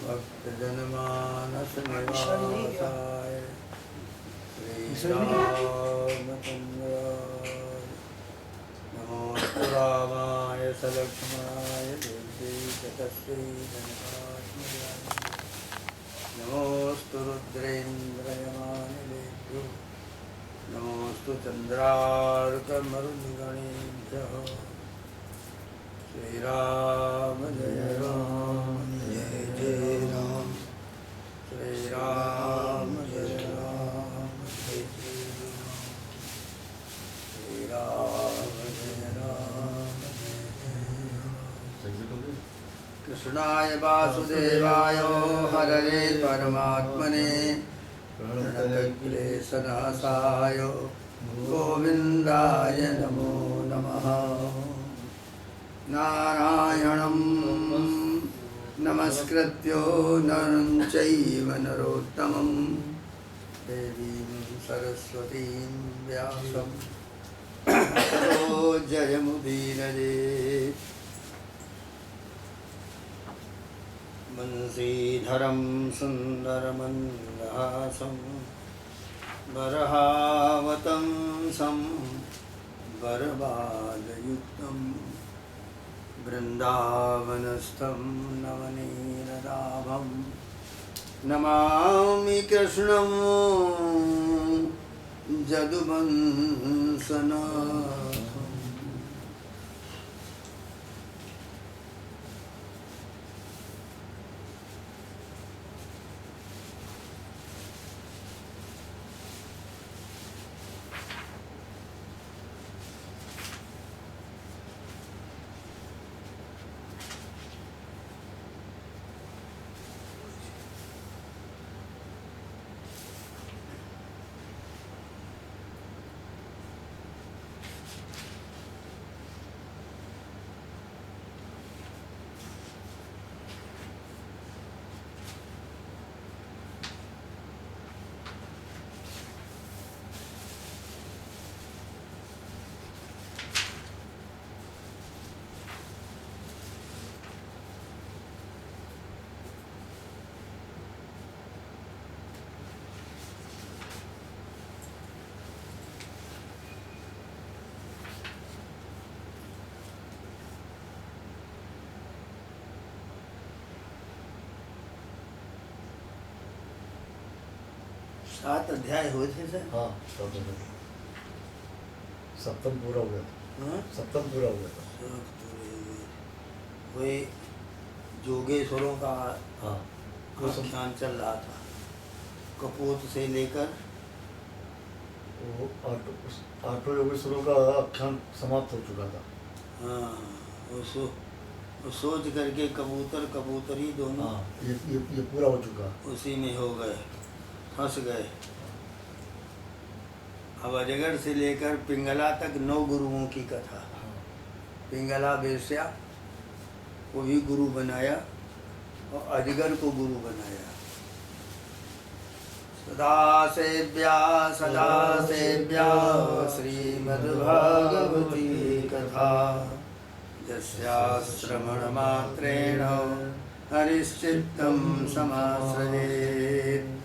भक्तजनमानस निवासाय श्रीरामचन्द्राय नमोऽस्तु रामाय सलक्ष्मणाय देव्यै च तस्यै जनकात्मजाय नमोऽस्तु रुद्रेन्द्रयमानिलेभ्यो नमोऽस्तु चन्द्रार्कमरुनिगणेभ्यः श्रीराम जय राम जय जय राम श्रीराम जय राम जय जय राम श्रीराम जय राम जय जय राम। कृष्णाय वासुदेवाय हरये परमात्मने प्रणतक्लेशनाशाय गोविन्दाय नमो नमः। नारायणं नमस्कृत्यो नरं चैव नरोत्तमं देवीं सरस्वतीं व्यासं ततो जयमुदीरयेत्। बंशीधरं सुन्दरमन्दहासं वरहावतंसं वरबालयुक्तं वृन्दावनस्थं नवनीरदाभं नमामि कृष्णं जदुवंशनाथम्। सात अध्याय हुए थे सर। हाँ, सप्तम पूरा हो गया था। हाँ? सप्तम पूरा हो गया था। वही जोगेश्वरों का हाँ, आख्यान चल रहा था कपोत से लेकर वो आठों योगेश्वरों का आख्यान समाप्त हो चुका था। हाँ, वो सोच करके कबूतर कबूतरी दोनों हाँ, ये पूरा हो चुका। उसी में हो गए, फंस गए। अब अजगर से लेकर पिंगला तक 9 गुरुओं की कथा। पिंगला वेश्या को भी गुरु बनाया और अजगर को गुरु बनाया। सदा सेव्या श्रीमद्भागवती कथा यस्याश्रवण मात्रेण हरिश्चित्तं समाश्रयेत्।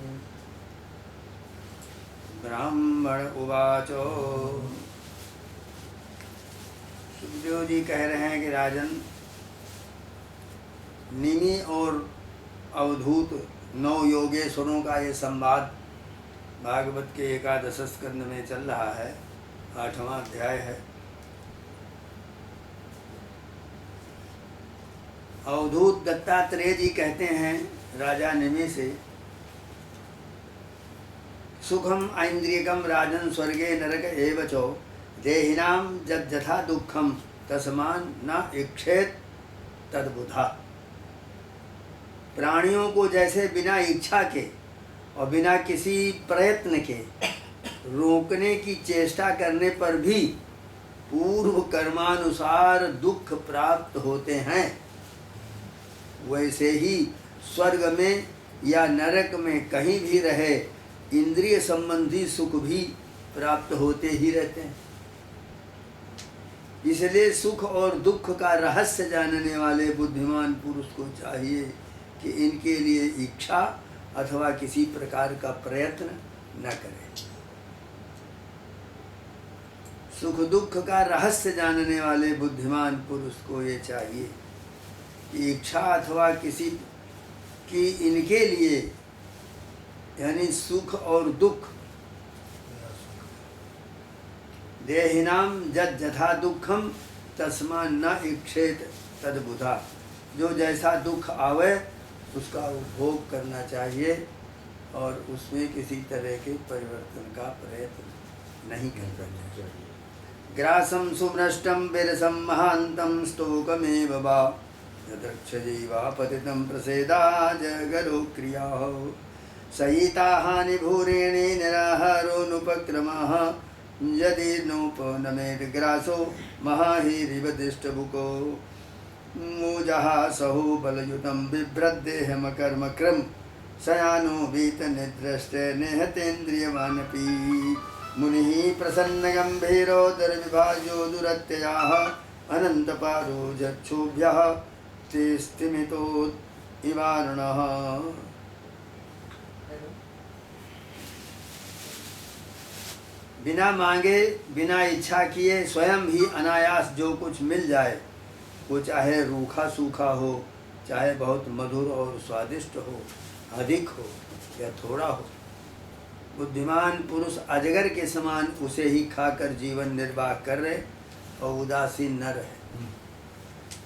ब्राह्मण उवाच। सुखदेव जी कह रहे हैं कि राजन, निमि और अवधूत 9 योगेश्वरों का ये संवाद भागवत के 11 स्कंद में चल रहा है। 8वां अध्याय है। अवधूत दत्तात्रेय जी कहते हैं राजा निमि से, सुखम ऐन्द्रियकम राजन स्वर्गे नरक एव चो देहिनाम जथा दुखम तस्मान न इक्षेत तद्बुधा। प्राणियों को जैसे बिना इच्छा के और बिना किसी प्रयत्न के रोकने की चेष्टा करने पर भी पूर्व कर्मानुसार दुख प्राप्त होते हैं, वैसे ही स्वर्ग में या नरक में कहीं भी रहे इंद्रिय संबंधी सुख भी प्राप्त होते ही रहते हैं। इसलिए सुख और दुख का रहस्य जानने वाले बुद्धिमान पुरुष को चाहिए कि इनके लिए इच्छा अथवा किसी प्रकार का प्रयत्न न करें। सुख दुख का रहस्य जानने वाले बुद्धिमान पुरुष को ये चाहिए कि इच्छा अथवा किसी की इनके लिए यानी सुख और दुख, देहिनाम जद जथा दुखम तस्मा न इक्षेत तद्बुधा, जो जैसा दुख आवे उसका उपभोग करना चाहिए और उसमें किसी तरह के परिवर्तन का प्रयत्न नहीं करना चाहिए। ग्रासम सुमृष्टम विरसम महांतम स्तोकमेव वा यदक्षजीवा पतितं प्रसेदा जगरो क्रिया सहिता हानि भूरेणे निराहारोनुपक्रमः यदि नोपनमेत ग्रासो महाहिरिव दृष्टबुको मूजहा सहु बलयुतं बिभ्रद्देहमकर्मक्रम शयानो वीतनिद्रष्टे नेहतेन्द्रियमानपि मुनिः प्रसन्नगम्भीरो दुर्विभाज्यो दुरत्ययाः अनन्तपारो जक्षुभ्यः ते स्तिमितो इवारुणः। बिना मांगे बिना इच्छा किए स्वयं ही अनायास जो कुछ मिल जाए, वो चाहे रूखा सूखा हो, चाहे बहुत मधुर और स्वादिष्ट हो, अधिक हो या थोड़ा हो, बुद्धिमान पुरुष अजगर के समान उसे ही खाकर जीवन निर्वाह कर रहे और उदासीन न रहे।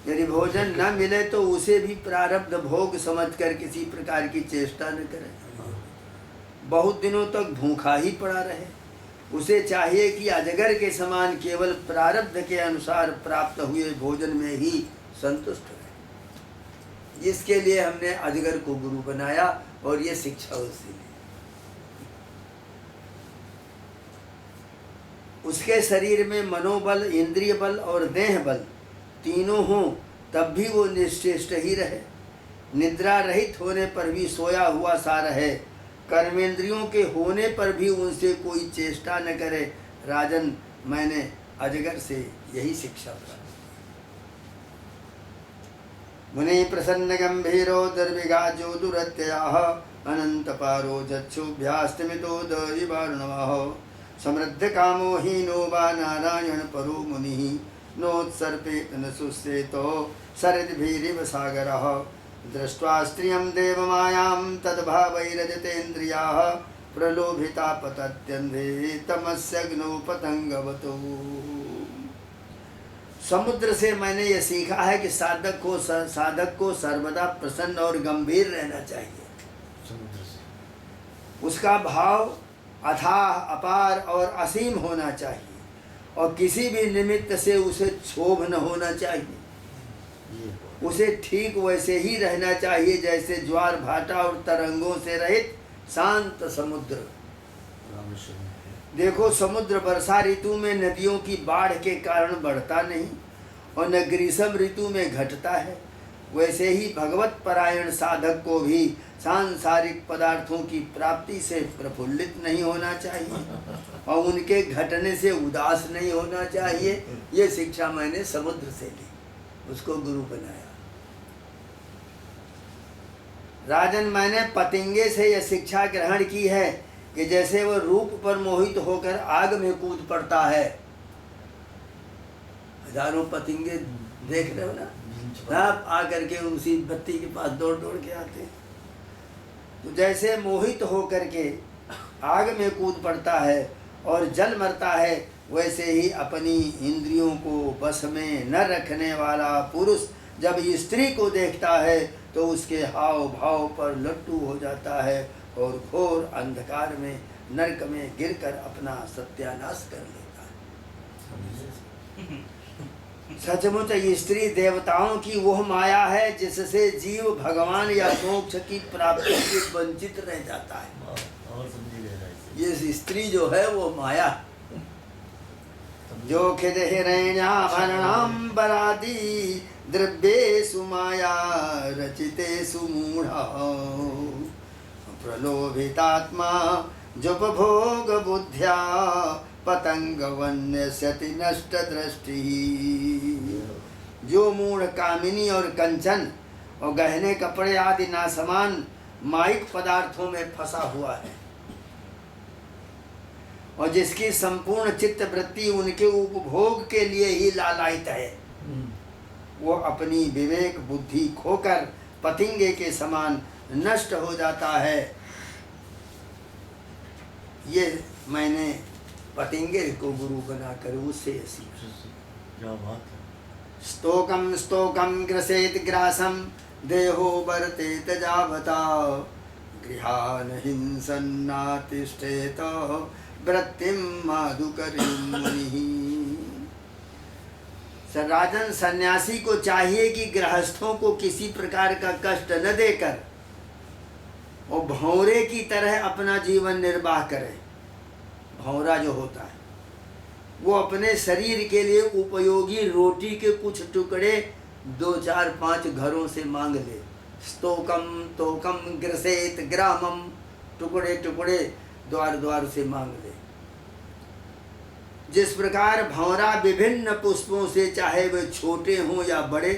यदि भोजन न मिले तो उसे भी प्रारब्ध भोग समझकर किसी प्रकार की चेष्टा न करे, बहुत दिनों तक भूखा ही पड़ा रहे। उसे चाहिए कि अजगर के समान केवल प्रारब्ध के अनुसार प्राप्त हुए भोजन में ही संतुष्ट रहे। इसके लिए हमने अजगर को गुरु बनाया और ये शिक्षा उससे ली। उसके शरीर में मनोबल, इंद्रिय बल और देह बल तीनों हों तब भी वो निश्चेष्ट ही रहे, निद्रा रहित होने पर भी सोया हुआ सा रहे, कर्मेंद्रियों के होने पर भी उनसे कोई चेष्टा न करे। राजन, मैंने अजगर से यही शिक्षा प्राप्त। मुनि प्रसन्न गंभीरो दुर्विगाजो दुरत्ययाः अनंत पारो जक्षुभ्यास्तमितो दयिवार्णवः समृद्ध कामो हीनो वा नारायण परो मुनिः नोत्सर्पेत न सुस्येतो सरिद्भिरिव सागरः दृष्ट्वा स्त्रियं देवमायां तद्भावैरजतेन्द्रियाः प्रलोभिता पतत्यन्धे तमस्यग्नो पतंगवतो। समुद्र से मैंने ये सीखा है कि साधक को सर्वदा प्रसन्न और गंभीर रहना चाहिए। समुद्र से उसका भाव अथाह, अपार और असीम होना चाहिए और किसी भी निमित्त से उसे क्षोभ न होना चाहिए। उसे ठीक वैसे ही रहना चाहिए जैसे ज्वार भाटा और तरंगों से रहित शांत समुद्र। देखो, समुद्र वर्षा ऋतु में नदियों की बाढ़ के कारण बढ़ता नहीं और न ग्रीष्म ऋतु में घटता है, वैसे ही भगवत परायण साधक को भी सांसारिक पदार्थों की प्राप्ति से प्रफुल्लित नहीं होना चाहिए और उनके घटने से उदास नहीं होना चाहिए। ये शिक्षा मैंने समुद्र से ली, उसको गुरु बनाया। राजन, मैंने पतंगे से यह शिक्षा ग्रहण की है कि जैसे वह रूप पर मोहित होकर आग में कूद पड़ता है। हजारों पतंगे देख रहे हो ना, आप आकर के उसी बत्ती के पास दौड़ दौड़ के आते हैं। तो जैसे मोहित होकर के आग में कूद पड़ता है और जल मरता है, वैसे ही अपनी इंद्रियों को बस में न रखने वाला पुरुष जब स्त्री को देखता है तो उसके हाव भाव पर लट्टू हो जाता है और घोर अंधकार में नरक में गिरकर अपना सत्यानाश कर लेता है। सचमुच स्त्री देवताओं की वह माया है जिससे जीव भगवान या मोक्ष की प्राप्ति से वंचित रह जाता है। ये स्त्री जो है वो माया, जो खिद हिरण्याभरणां बरादी द्रव्येषु माया रचितेषु मूढ़ा प्रलोभितात्मा जुपभोग बुद्ध्या पतंग वन्यस्यति नष्ट दृष्टि। जो मूढ़ कामिनी और कंचन और गहने कपड़े आदि नासमान माइक पदार्थों में फंसा हुआ है, और जिसकी संपूर्ण चित्त वृत्ति उनके उपभोग के लिए ही लालायित है, वो अपनी विवेक बुद्धि खोकर पतिंगे के समान नष्ट हो जाता है। ये मैंने पतिंगे को गुरु बनाकर उससे सीखा। क्या बात है। स्तोकम स्तोकम ग्रसेत ग्रासम देहो वर्तेत जावता गृहान हिंसन्नातिष्ठेत वृत्तिम माधुकरीं मुनिः। राजन, सन्यासी को चाहिए कि गृहस्थों को किसी प्रकार का कष्ट न देकर और भौरे की तरह अपना जीवन निर्वाह करे। भौरा जो होता है वो अपने शरीर के लिए उपयोगी रोटी के कुछ टुकड़े 2, 4, 5 घरों से मांग ले। स्तोकम तोकम ग्रसेत ग्रामम, टुकड़े टुकड़े द्वार द्वार से मांग ले। जिस प्रकार भौरा विभिन्न पुष्पों से, चाहे वे छोटे हों या बड़े,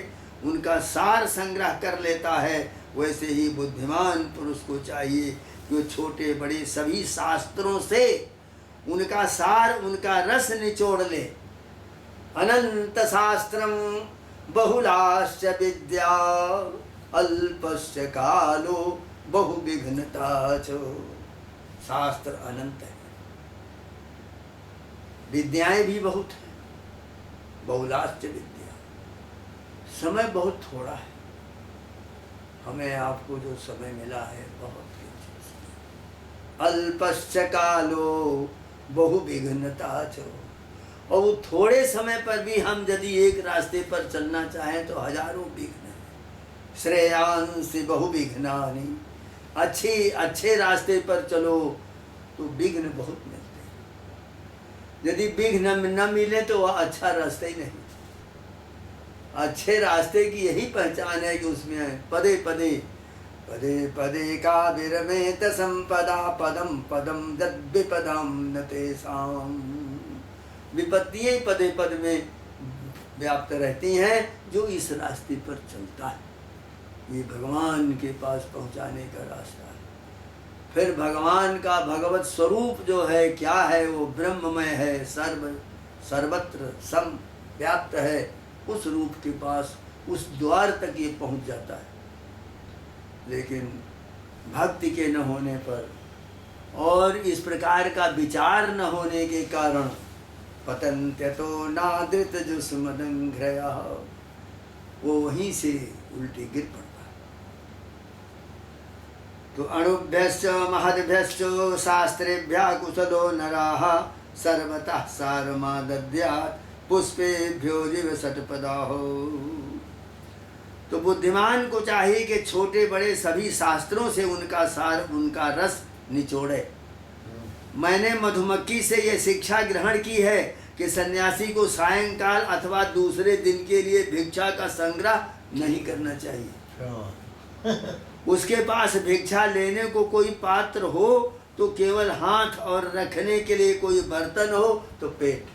उनका सार संग्रह कर लेता है, वैसे ही बुद्धिमान पुरुष को चाहिए कि वो छोटे बड़े सभी शास्त्रों से उनका सार, उनका रस निचोड़ ले। अनंत शास्त्रम बहुलाश्च विद्या अल्पश्च कालो बहुविघ्नता च। शास्त्र अनंत है, विद्याएं भी बहुत हैं, बहुलाश्च विद्या, समय बहुत थोड़ा है। हमें आपको जो समय मिला है बहुत किंचित। अल्पश्च कालो बहुविघ्नता च। और वो थोड़े समय पर भी हम यदि एक रास्ते पर चलना चाहें तो हजारों विघ्न हैं। श्रेयांसि बहुविघ्नानि, अच्छे रास्ते पर चलो तो विघ्न बहुत मिलते हैं। यदि विघ्न न मिले तो वह अच्छा रास्ता ही नहीं। अच्छे रास्ते की यही पहचान है कि उसमें पदे पदे पदे पदे का विरमेत संपदा पदम पदम विपदम न तेषाम। विपत्तियां पदे पद में व्याप्त रहती हैं जो इस रास्ते पर चलता है। ये भगवान के पास पहुंचाने का रास्ता है। फिर भगवान का भगवत स्वरूप जो है क्या है, वो ब्रह्ममय है, सर्वत्र सम व्याप्त है। उस रूप के पास, उस द्वार तक ये पहुंच जाता है। लेकिन भक्ति के न होने पर और इस प्रकार का विचार न होने के कारण पतन्त्यतो नादृत जुष्मदंघ्रयः, वो वहीं से उल्टे गिर पड़ता है। तो अणुभ्यश्च महद्भ्यश्च शास्त्रेभ्यः कुशलो नराः सर्वतः सारमादद्यात् पुष्पेभ्यो जीव षट्पदाः। तो बुद्धिमान को चाहिए कि छोटे बड़े सभी शास्त्रों से उनका सार, उनका रस निचोड़े। मैंने मधुमक्खी से यह शिक्षा ग्रहण की है कि सन्यासी को सायंकाल अथवा दूसरे दिन के लिए भिक्षा का संग्रह नहीं करना चाहिए। उसके पास भिक्षा लेने को कोई पात्र हो तो केवल हाथ, और रखने के लिए कोई बर्तन हो तो पेट,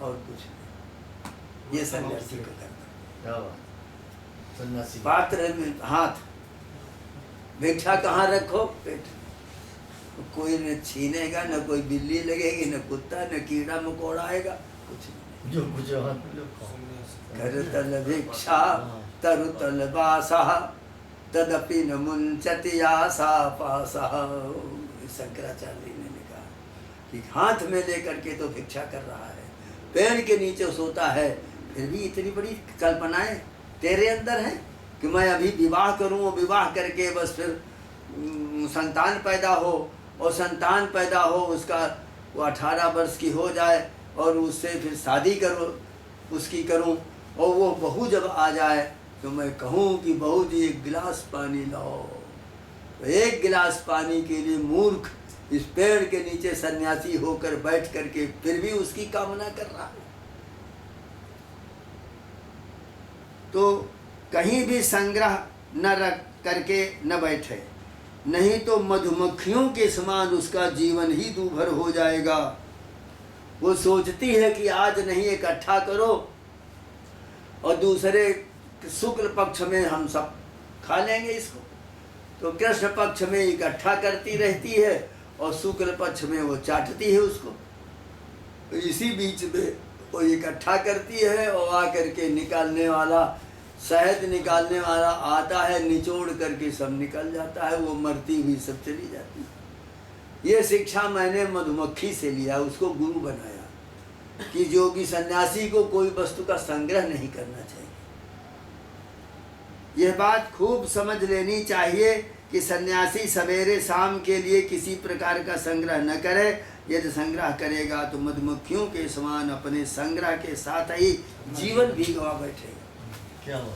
और कुछ नहीं। ये सन्यासी का करना। सन्यासी पात्र में हाथ, भिक्षा कहाँ रखो? पेट। कोई न छीनेगा, न कोई बिल्ली लगेगी, न कुत्ता, न कीड़ा मकोड़ा आएगा, कुछ नहीं। जो कुछ हाथ में लो। घर तल भिक्षा तरु तल बासा तदपि न मुंचति आसा पासा। शंकराचार्य ने लिखा कि हाथ में लेकर के तो भिक्षा कर रहा है, पेड़ के नीचे सोता है, फिर भी इतनी बड़ी कल्पनाएं तेरे अंदर है कि मैं अभी विवाह करूं और विवाह करके बस फिर संतान पैदा हो, और संतान पैदा हो उसका वो 18 वर्ष की हो जाए और उससे फिर शादी उसकी करूं, और वो बहू जब आ जाए तो मैं कहूं कि बहू जी एक गिलास पानी लाओ। तो एक गिलास पानी के लिए मूर्ख इस पेड़ के नीचे सन्यासी होकर बैठ करके फिर भी उसकी कामना कर रहा है। तो कहीं भी संग्रह न रख करके न बैठे, नहीं तो मधुमक्खियों के समान उसका जीवन ही दूभर हो जाएगा। वो सोचती है कि आज नहीं इकट्ठा करो और दूसरे शुक्ल पक्ष में हम सब खा लेंगे इसको। तो कृष्ण पक्ष में इकट्ठा करती रहती है और शुक्ल पक्ष में वो चाटती है उसको। तो इसी बीच में वो इकट्ठा करती है और आकर के निकालने वाला, शहद निकालने वाला आता है, निचोड़ करके सब निकल जाता है, वो मरती हुई सब चली जाती है। ये शिक्षा मैंने मधुमक्खी से लिया, उसको गुरु बनाया कि योगी सन्यासी को कोई वस्तु का संग्रह नहीं करना चाहिए। यह बात खूब समझ लेनी चाहिए कि सन्यासी सवेरे शाम के लिए किसी प्रकार का संग्रह न करे। यदि संग्रह करेगा तो मधुमक्खियों के समान अपने संग्रह के साथ ही जीवन भी गवा बैठेगा। क्या हुआ?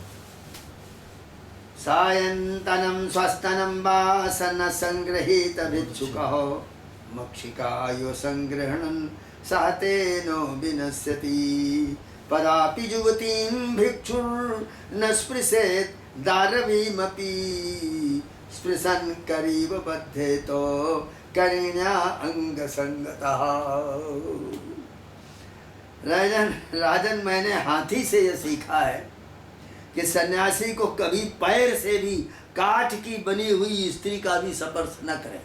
सायंतनम स्वस्तनम वासन संग्रहित भिक्षुकः मक्षिकायो संग्रहणं सहते नो विनश्यति पदापि युवतीं भिक्षुर्न स्पृशेत् दारवीमपि स्पृशन् करीव बद्धेतो करिण्या अंग संगतः। राजन मैंने हाथी से यह सीखा है कि सन्यासी को कभी पैर से भी काठ की बनी हुई स्त्री का भी स्पर्श न करे।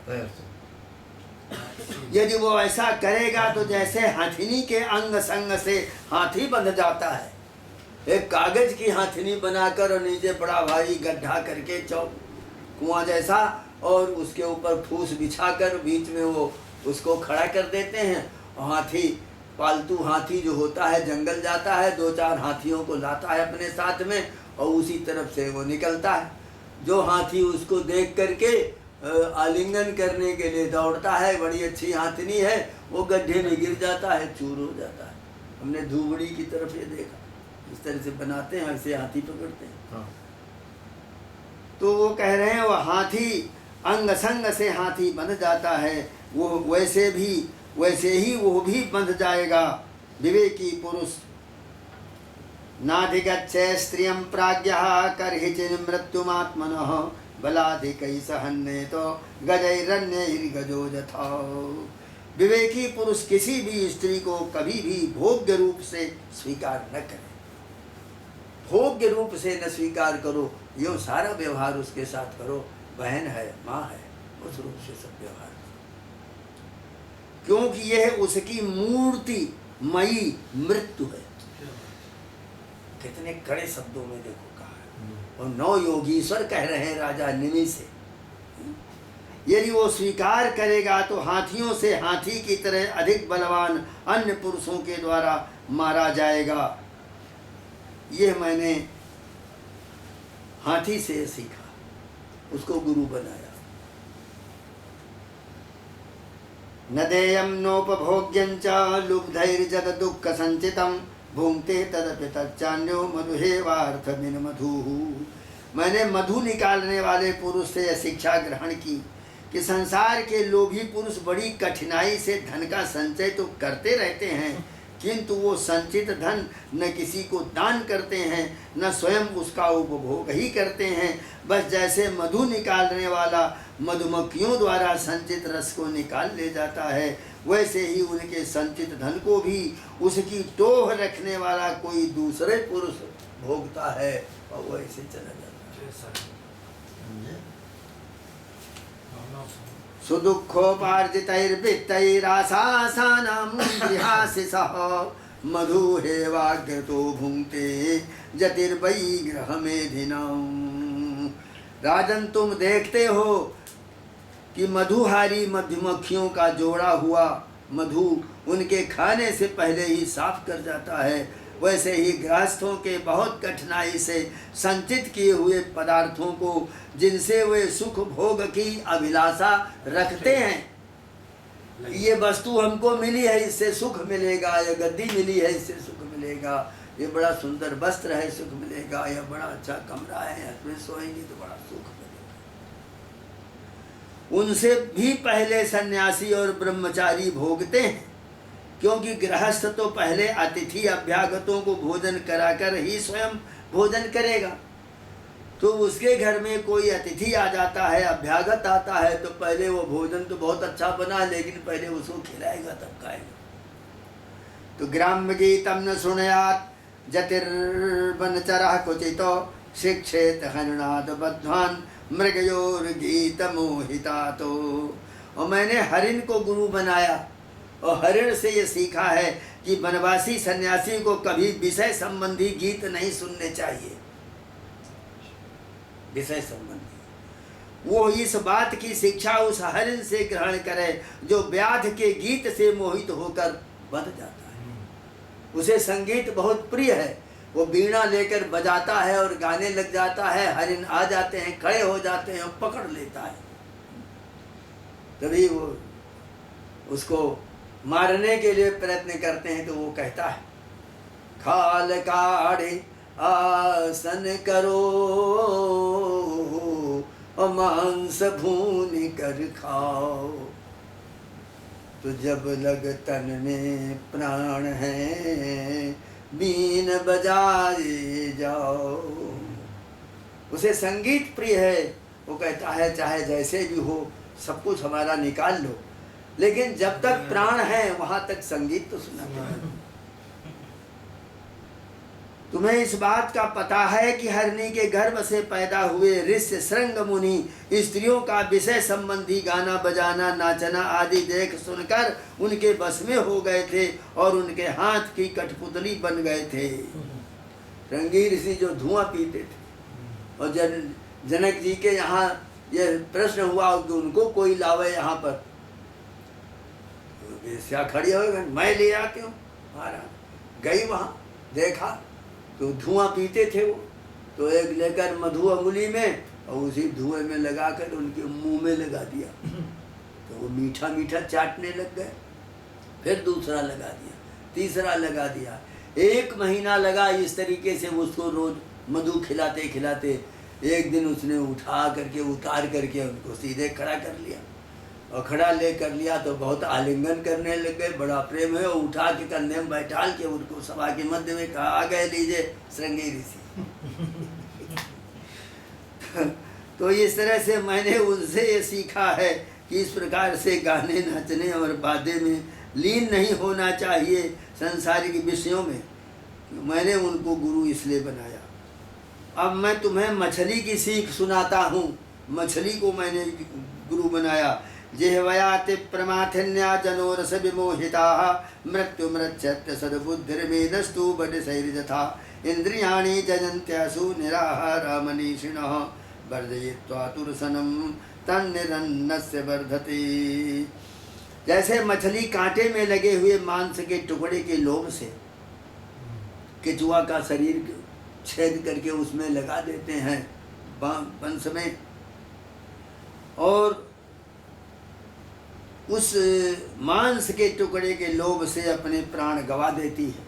पैर से। यदि वो ऐसा करेगा तो जैसे हाथिनी के अंग संग से हाथी बंध जाता है, एक कागज की हाथिनी बनाकर और नीचे बड़ा भारी गड्ढा करके कुआं जैसा और उसके ऊपर फूस बिछाकर बीच में वो उसको खड़ा कर देते हैं और हाथी, पालतू हाथी जो होता है जंगल जाता है, 2-4 हाथियों को लाता है अपने साथ में और उसी तरफ से वो निकलता है। जो हाथी उसको देख करके आलिंगन करने के लिए दौड़ता है, बड़ी अच्छी हाथिनी है, वो गड्ढे में गिर जाता है, चूर हो जाता है। हमने धूबड़ी की तरफ ये देखा, इस तरह से बनाते हैं, ऐसे हाथी पकड़ते हैं। हाँ। तो वो कह रहे हैं वो हाथी अंग संग से हाथी बंध जाता है, वो वैसे ही वो भी बंध जाएगा। विवेकी पुरुष नाधिगच्छे स्त्रियं प्राज्ञः कर्हिचिन् मृत्युमात्मनः बलाधिकै सहन्ने तो गजैरन्यैर्गजो यथा। विवेकी पुरुष किसी भी स्त्री को कभी भी भोग्य रूप से स्वीकार न करे। भोग्य रूप से न स्वीकार करो, यो सारा व्यवहार उसके साथ करो, बहन है, माँ है, उस रूप से सब व्यवहार, क्योंकि यह उसकी मूर्ति मई मृत्यु है। कितने कड़े शब्दों में देखो कहा है। और 9 योगीश्वर कह रहे हैं राजा निमि से, यदि वो स्वीकार करेगा तो हाथियों से हाथी की तरह अधिक बलवान अन्य पुरुषों के द्वारा मारा जाएगा। यह मैंने हाथी से सीखा, उसको गुरु बनाया। न देयं नोपभोग्यं च लुब्धैर्जद दुःख संचितं भुंक्ते तदपि तच्चान्यो मधुहेवार्थमिन मधुः। मैंने मधु निकालने वाले पुरुष से यह शिक्षा ग्रहण की कि संसार के लोभी पुरुष बड़ी कठिनाई से धन का संचय तो करते रहते हैं, किंतु वो संचित धन न किसी को दान करते हैं, न स्वयं उसका उपभोग ही करते हैं। बस जैसे मधु निकालने वाला मधुमक्खियों द्वारा संचित रस को निकाल ले जाता है, वैसे ही उनके संचित धन को भी उसकी टोह रखने वाला कोई दूसरे पुरुष भोगता है और वो ऐसे चला जाता है। सुदुःखोपार्जितैर्वित्तैराशासानां गृहाशिषः मधुहेवाग्रतो भुंक्ते जतिर्वै गृहमेधिनां। राजन, तुम देखते हो कि मधुहारी मधुमक्खियों का जोड़ा हुआ मधु उनके खाने से पहले ही साफ कर जाता है, वैसे ही गृहस्थों के बहुत कठिनाई से संचित किए हुए पदार्थों को, जिनसे वे सुख भोग की अभिलाषा रखते हैं, ये वस्तु हमको मिली है इससे सुख मिलेगा, यह गद्दी मिली है इससे सुख मिलेगा, ये बड़ा सुंदर वस्त्र है सुख मिलेगा, यह बड़ा अच्छा कमरा है इसमें सोएंगे तो बड़ा सुख मिलेगा, उनसे भी पहले सन्यासी और ब्रह्मचारी भोगते हैं। क्योंकि गृहस्थ तो पहले अतिथि अभ्यागतों को भोजन कराकर ही स्वयं भोजन करेगा। तो उसके घर में कोई अतिथि आ जाता है, अभ्यागत आता है, तो पहले वो भोजन तो बहुत अच्छा बना है लेकिन पहले उसको खिलाएगा तब खाएगा। तो ग्राम्य गीतम न सुनयात जतिर्वनचरः क्वचितो शिक्षेत हरिणाद बद्धान मृगयोर्गीत मोहितातो। और मैंने हरिण को गुरु बनाया और हरिण से ये सीखा है कि वनवासी सन्यासी को कभी विषय संबंधी गीत नहीं सुनने चाहिए। विषय संबंधी वो इस बात की शिक्षा उस हरिण से ग्रहण करे जो व्याध के गीत से मोहित होकर बंध जाता है। उसे संगीत बहुत प्रिय है, वो बीड़ा लेकर बजाता है और गाने लग जाता है। हरिण आ जाते हैं, खड़े हो जाते हैं और पकड़ लेता है। तभी वो उसको मारने के लिए प्रयत्न करते हैं तो वो कहता है, खाल काढ़े आसन करो और मांस भून कर खाओ, तो जब लग तन में प्राण है बीन बजाए जाओ। उसे संगीत प्रिय है, वो कहता है चाहे जैसे भी हो सब कुछ हमारा निकाल लो, लेकिन जब तक प्राण है वहां तक संगीत तो सुना पड़ेगा। तुम्हें इस बात का पता है कि हरिणी के गर्भ से पैदा हुए ऋषि श्रृंग मुनि स्त्रियों का विषय संबंधी गाना बजाना नाचना आदि देख सुनकर उनके बस में हो गए थे और उनके हाथ की कठपुतली बन गए थे। श्रृंगी ऋषि जो धुआं पीते थे और जनक जी के यहाँ यह प्रश्न हुआ कि उनको कोई लावे यहाँ पर, वेश्या खड़ी हो गई, मैं ले आती हूँ महाराज। गई वहाँ देखा तो धुआं पीते थे वो, तो एक लेकर मधु अंगुली में और उसी धुएं में लगाकर उनके मुंह में लगा दिया, तो वो मीठा मीठा चाटने लग गए। फिर दूसरा लगा दिया, तीसरा लगा दिया। 1 महीना लगा इस तरीके से उसको रोज मधु खिलाते खिलाते। एक दिन उसने उठा करके उतार करके उनको सीधे खड़ा कर लिया और खड़ा ले कर लिया तो बहुत आलिंगन करने लग गए, बड़ा प्रेम है। और उठा के कंधे में बैठाल के उनको सभा के मध्य में कहा, आ गए लीजिए श्रृंगी ऋषि। तो इस तरह से मैंने उनसे ये सीखा है कि इस प्रकार से गाने नाचने और वाद्य में लीन नहीं होना चाहिए संसारिक विषयों में। मैंने उनको गुरु इसलिए बनाया। अब मैं तुम्हें मछली की सीख सुनाता हूँ। मछली को मैंने गुरु बनाया। जिह्वयाति प्रमाथिन्या जनो रस विमोहिता मृत्यु मृच्छत्य सद्बुद्धिर्मेधस्तु बडशैर्यथा इंद्रियाणि जयन्त्यासु निराहारा मनीषिणः वर्जयित्वा तुरसनं तन्निरन्नस्य वर्धते। जैसे मछली कांटे में लगे हुए मांस के टुकड़े के लोभ से केचुआ का शरीर छेद करके उसमें लगा देते हैं वंश में, और उस मांस के टुकड़े के लोभ से अपने प्राण गवा देती है,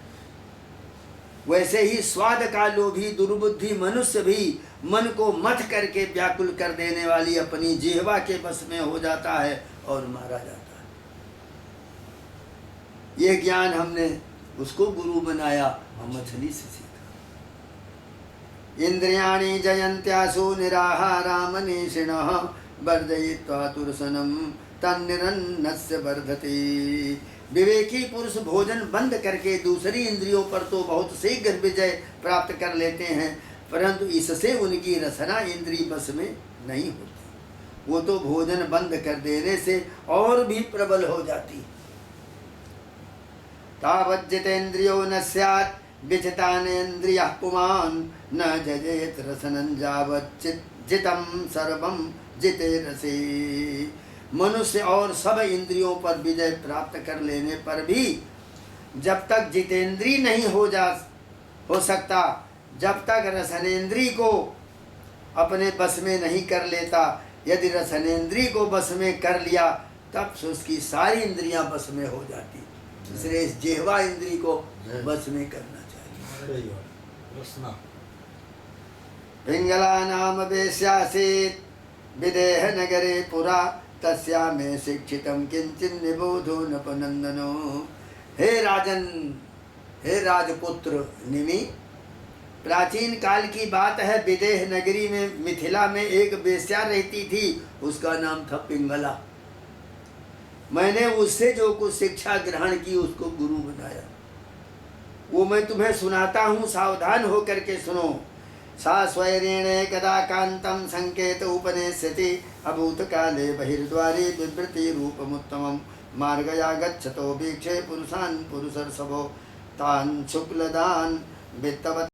वैसे ही स्वाद का लोभी दुर्बुद्धि मनुष्य भी मन को मथ करके व्याकुल कर देने वाली अपनी जिह्वा के बस में हो जाता है और मारा जाता है। यह ज्ञान हमने उसको गुरु बनाया और मछली से सीखा। इंद्रियाणि जयन्त्यासु निराहारा मनीषिणः वर्जयित्वा तुरसनं तन्निरन्नस्य वर्धते। विवेकी पुरुष भोजन बंद करके दूसरी इंद्रियों पर तो बहुत शीघ्र विजय प्राप्त कर लेते हैं, परंतु इससे उनकी रसना इंद्रिय बस में नहीं होती। वो तो भोजन बंद कर देने से और भी प्रबल हो जाती। तावज्जितेन्द्रियो न स्यात् विजितानेन्द्रियः पुमान् न जजेत रसनं यावत् जितं सर्वं जिते रसे। मनुष्य और सब इंद्रियों पर विजय प्राप्त कर लेने पर भी जब तक जितेंद्रिय नहीं हो सकता, जब तक रसनेन्द्रिय को अपने बस में नहीं कर लेता। यदि रसनेन्द्रिय को बस में कर लिया तब से उसकी सारी इंद्रियां बस में हो जाती। इसलिए इस जिह्वा इंद्रिय को बस में करना चाहिए। पिंगला नाम वेश्यासीत् विदेह नगरे पुरा तस्या में शिक्षितम किंचिन निबोधो नपनंदनो। हे राजन, हे राजपुत्र निमि, प्राचीन काल की बात है। विदेह नगरी में मिथिला में एक वेश्या रहती थी, उसका नाम था पिंगला। मैंने उससे जो कुछ शिक्षा ग्रहण की उसको गुरु बनाया। वो मैं तुम्हें सुनाता हूँ, सावधान होकर के सुनो। सा स्वैरेण कदा कांतम संकेत उपनेस्यति अभूत काले बहिर्द्वारे बिभ्रति रूपमुत्तमं मार्गया गच्छतो वीक्षे पुरुषान् पुरुषर्षभो तान् शुक्लदान् वित्तवत्